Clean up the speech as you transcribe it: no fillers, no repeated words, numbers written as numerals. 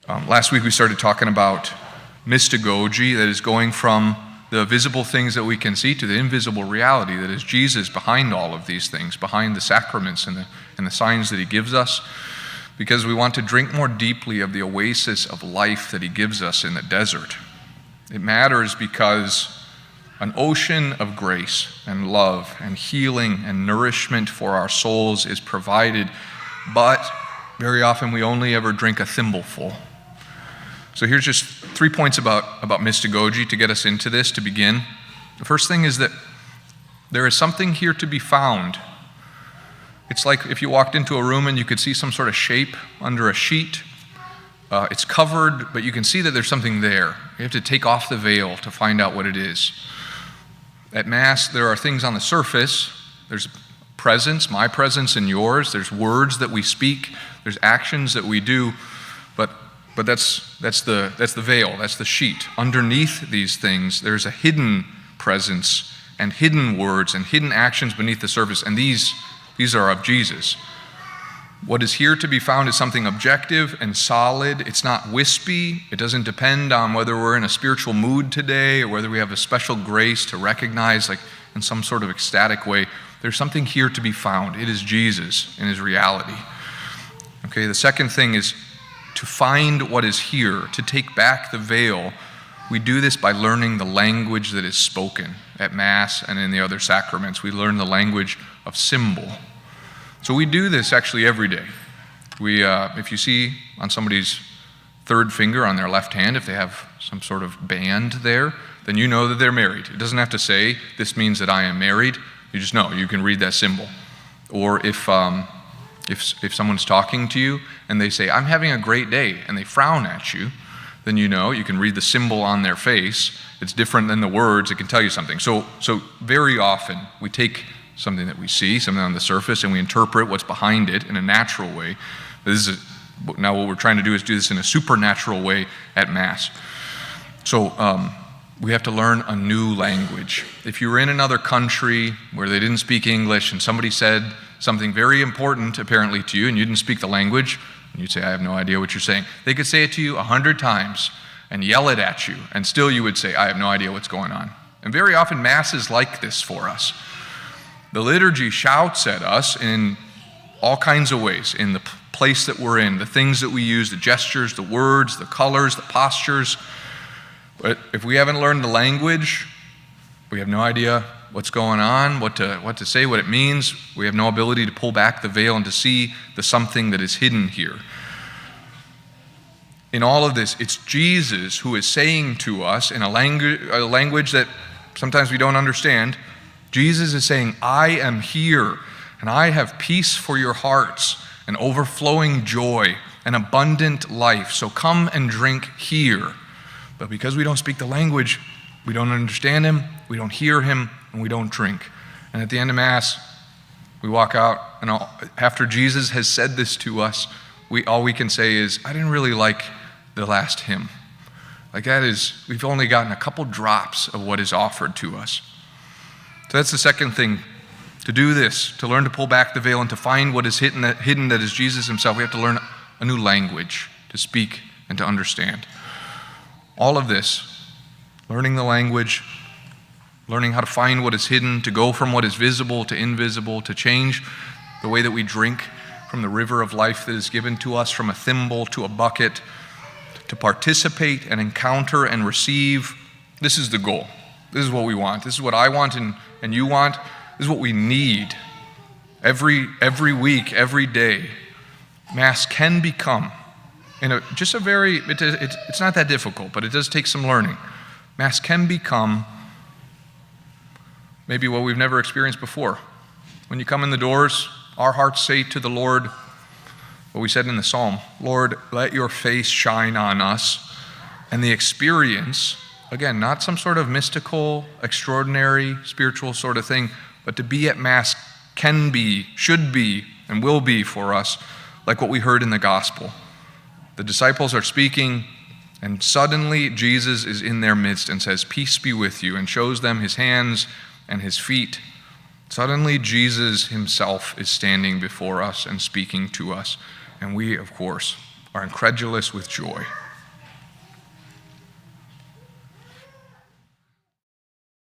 Last week we started talking about mystagogy, that is going from the visible things that we can see to the invisible reality that is Jesus behind all of these things, behind the sacraments and the signs that he gives us, because we want to drink more deeply of the oasis of life that he gives us in the desert. It matters because an ocean of grace and love and healing and nourishment for our souls is provided, but very often we only ever drink a thimbleful. So here's just 3 points about mystagogy to get us into this to begin. The first thing is that there is something here to be found. It's like if you walked into a room and you could see some sort of shape under a sheet. It's covered, but you can see that there's something there. You have to take off the veil to find out what it is. At Mass, there are things on the surface. There's presence, my presence and yours. There's words that we speak. There's actions that we do. But that's the veil. That's the sheet. Underneath these things, there's a hidden presence and hidden words and hidden actions beneath the surface. And these are of Jesus. What is here to be found is something objective and solid. It's not wispy. It doesn't depend on whether we're in a spiritual mood today or whether we have a special grace to recognize, like in some sort of ecstatic way. There's something here to be found. It is Jesus in his reality. Okay, the second thing is to find what is here, to take back the veil. We do this by learning the language that is spoken at Mass and in the other sacraments. We learn the language of symbol. So we do this actually every day. If you see on somebody's third finger on their left hand, if they have some sort of band there, then you know that they're married. It doesn't have to say, this means that I am married. You just know, you can read that symbol. Or if someone's talking to you and they say, I'm having a great day, and they frown at you, then you know, you can read the symbol on their face. It's different than the words. It can tell you something. So very often we take something that we see, something on the surface, and we interpret what's behind it in a natural way. Now what we're trying to do is do this in a supernatural way at Mass. So we have to learn a new language. If you were in another country where they didn't speak English and somebody said something very important apparently to you and you didn't speak the language, and you'd say, I have no idea what you're saying. They could say it to you 100 times and yell it at you, and still you would say, I have no idea what's going on. And very often Mass is like this for us. The liturgy shouts at us in all kinds of ways, in the place that we're in, the things that we use, the gestures, the words, the colors, the postures. But if we haven't learned the language, we have no idea what's going on, what to say, what it means. We have no ability to pull back the veil and to see the something that is hidden here. In all of this, it's Jesus who is saying to us in a language that sometimes we don't understand. Jesus is saying, I am here, and I have peace for your hearts, and overflowing joy, and abundant life. So come and drink here. But because we don't speak the language, we don't understand him, we don't hear him, and we don't drink. And at the end of Mass, we walk out, and after Jesus has said this to us, all we can say is, I didn't really like the last hymn. Like that is, we've only gotten a couple drops of what is offered to us. So that's the second thing. To do this, to learn to pull back the veil and to find what is hidden that is Jesus himself, we have to learn a new language to speak and to understand. All of this, learning the language, learning how to find what is hidden, to go from what is visible to invisible, to change the way that we drink from the river of life that is given to us, from a thimble to a bucket, to participate and encounter and receive. This is the goal. This is what we want. This is what I want and you want. This is what we need. Every week, every day, Mass can become, it's not that difficult, but it does take some learning. Mass can become maybe what we've never experienced before. When you come in the doors, our hearts say to the Lord what we said in the Psalm, Lord, let your face shine on us. And the experience, again, not some sort of mystical, extraordinary, spiritual sort of thing, but to be at Mass can be, should be, and will be for us like what we heard in the gospel. The disciples are speaking, and suddenly Jesus is in their midst and says, peace be with you, and shows them his hands and his feet. Suddenly Jesus himself is standing before us and speaking to us, and we, of course, are incredulous with joy.